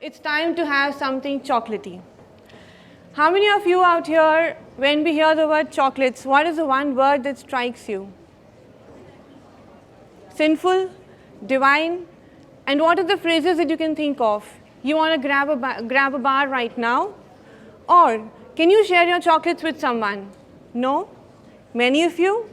It's time to have something chocolatey. How many of you out here, when we hear the word chocolates, what is the one word that strikes you? Sinful, divine, and what are the phrases that you can think of? You want to grab a bar right now? Or can you share your chocolates with someone? No? Many of you?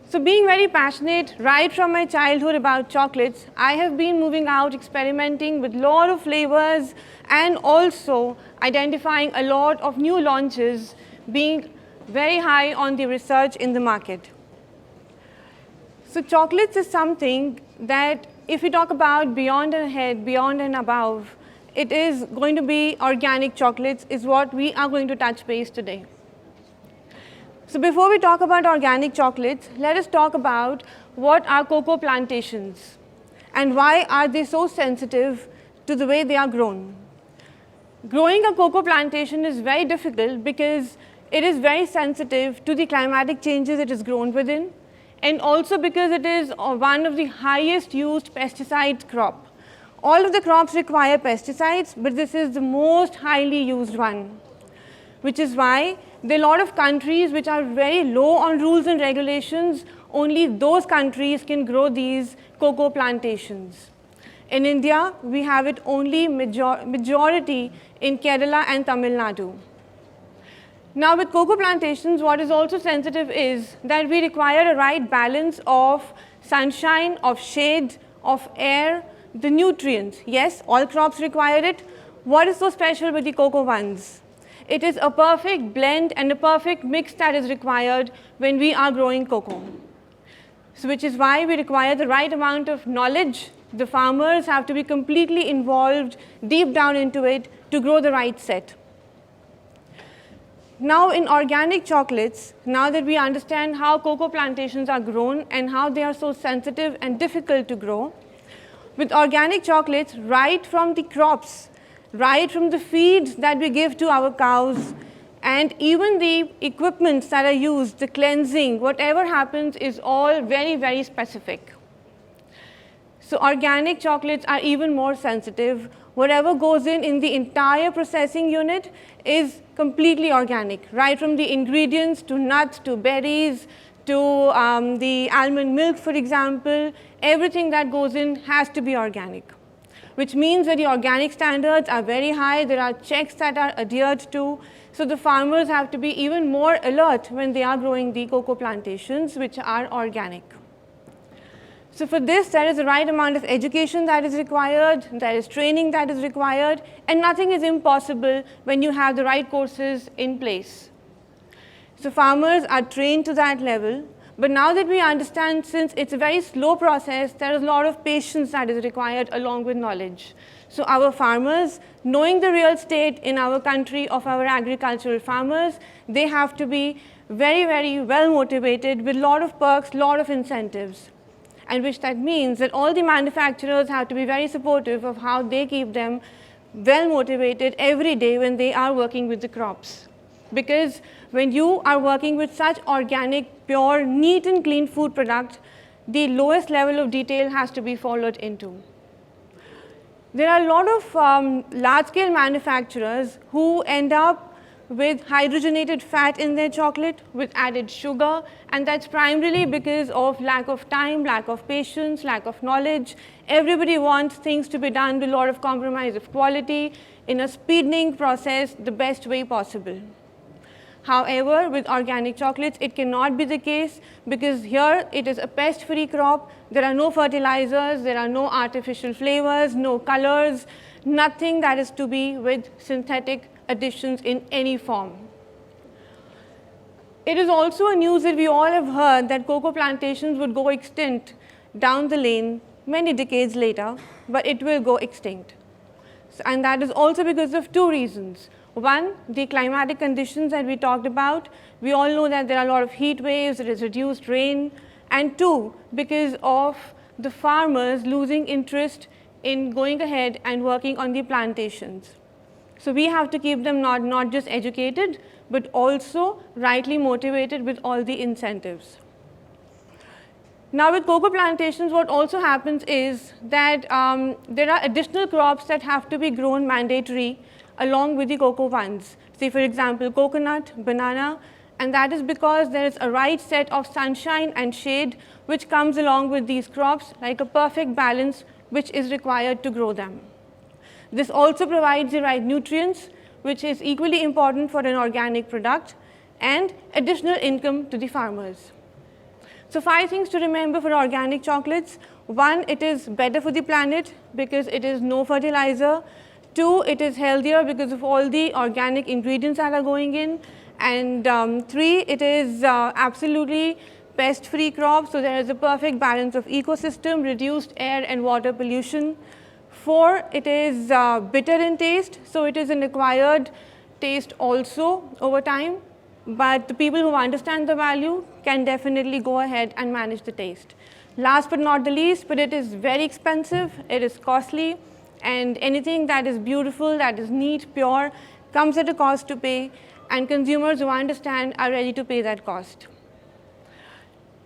So being very passionate right from my childhood about chocolates, I have been moving out, experimenting with a lot of flavors and also identifying a lot of new launches, being very high on the research in the market. So chocolates is something that if we talk about beyond and ahead, beyond and above, it is going to be organic chocolates is what we are going to touch base today. So before we talk about organic chocolates, let us talk about what are cocoa plantations and why are they so sensitive to the way they are grown. Growing a cocoa plantation is very difficult because it is very sensitive to the climatic changes it is grown within, and also because it is one of the highest used pesticide crop. All of the crops require pesticides, but this is the most highly used one, which is why there are a lot of countries which are very low on rules and regulations. Only those countries can grow these cocoa plantations. In India, we have it only majority in Kerala and Tamil Nadu. Now with cocoa plantations, what is also sensitive is that we require a right balance of sunshine, of shade, of air, the nutrients. Yes, all crops require it. What is so special with the cocoa ones? It is a perfect blend and a perfect mix that is required when we are growing cocoa. So which is why we require the right amount of knowledge. The farmers have to be completely involved deep down into it to grow the right set. Now in organic chocolates, now that we understand how cocoa plantations are grown and how they are so sensitive and difficult to grow, with organic chocolates, right from the crops, right from the feeds that we give to our cows, and even the equipments that are used, the cleansing, whatever happens is all very, very specific. So organic chocolates are even more sensitive. Whatever goes in the entire processing unit is completely organic, right from the ingredients to nuts to berries to the almond milk, for example. Everything that goes in has to be organic, which means that the organic standards are very high. There are checks that are adhered to. So the farmers have to be even more alert when they are growing the cocoa plantations, which are organic. So for this, there is the right amount of education that is required, there is training that is required, and nothing is impossible when you have the right courses in place. So farmers are trained to that level. But now that we understand, since it's a very slow process, there is a lot of patience that is required along with knowledge. So our farmers, knowing the real state in our country of our agricultural farmers, they have to be very, very well motivated with a lot of perks, a lot of incentives. And which that means that all the manufacturers have to be very supportive of how they keep them well motivated every day when they are working with the crops. Because when you are working with such organic, pure, neat and clean food product, the lowest level of detail has to be followed into. There are a lot of large-scale manufacturers who end up with hydrogenated fat in their chocolate, with added sugar, and that's primarily because of lack of time, lack of patience, lack of knowledge. Everybody wants things to be done with a lot of compromise of quality in a speeding process the best way possible. However, with organic chocolates, it cannot be the case because here it is a pest-free crop. There are no fertilizers, there are no artificial flavors, no colors, nothing that is to be with synthetic additions in any form. It is also a news that we all have heard that cocoa plantations would go extinct down the lane many decades later, but it will go extinct. And that is also because of two reasons. One, the climatic conditions that we talked about. We all know that there are a lot of heat waves, there is reduced rain. And two, because of the farmers losing interest in going ahead and working on the plantations. So we have to keep them not just educated, but also rightly motivated with all the incentives. Now with cocoa plantations, what also happens is that there are additional crops that have to be grown mandatory along with the cocoa ones. Say for example, coconut, banana, and that is because there is a right set of sunshine and shade which comes along with these crops, like a perfect balance which is required to grow them. This also provides the right nutrients, which is equally important for an organic product, and additional income to the farmers. So 5 things to remember for organic chocolates. 1, it is better for the planet because it is no fertilizer. 2, it is healthier because of all the organic ingredients that are going in. And 3, it is absolutely pest-free crop, so there is a perfect balance of ecosystem, reduced air and water pollution. 4, it is bitter in taste, so it is an acquired taste also over time. But the people who understand the value can definitely go ahead and manage the taste. Last but not the least, but it is very expensive, it is costly, and anything that is beautiful, that is neat, pure, comes at a cost to pay, and consumers who understand are ready to pay that cost.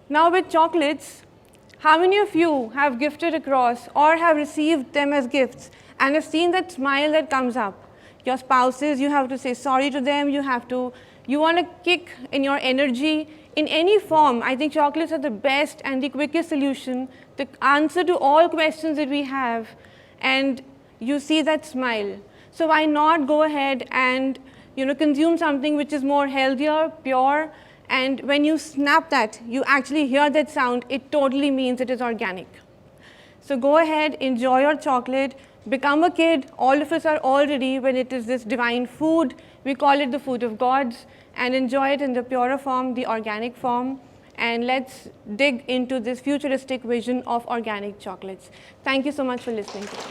Now with chocolates, how many of you have gifted across or have received them as gifts and have seen that smile that comes up? Your spouses, you have to say sorry to them, you want to kick in your energy in any form. I think chocolates are the best and the quickest solution, the answer to all questions that we have, and you see that smile. So why not go ahead and consume something which is more healthier, pure, and when you snap that, you actually hear that sound, it totally means it is organic. So go ahead, enjoy your chocolate, become a kid. All of us are already, when it is this divine food, we call it the food of gods, and enjoy it in the purer form, the organic form. And let's dig into this futuristic vision of organic chocolates. Thank you so much for listening to me.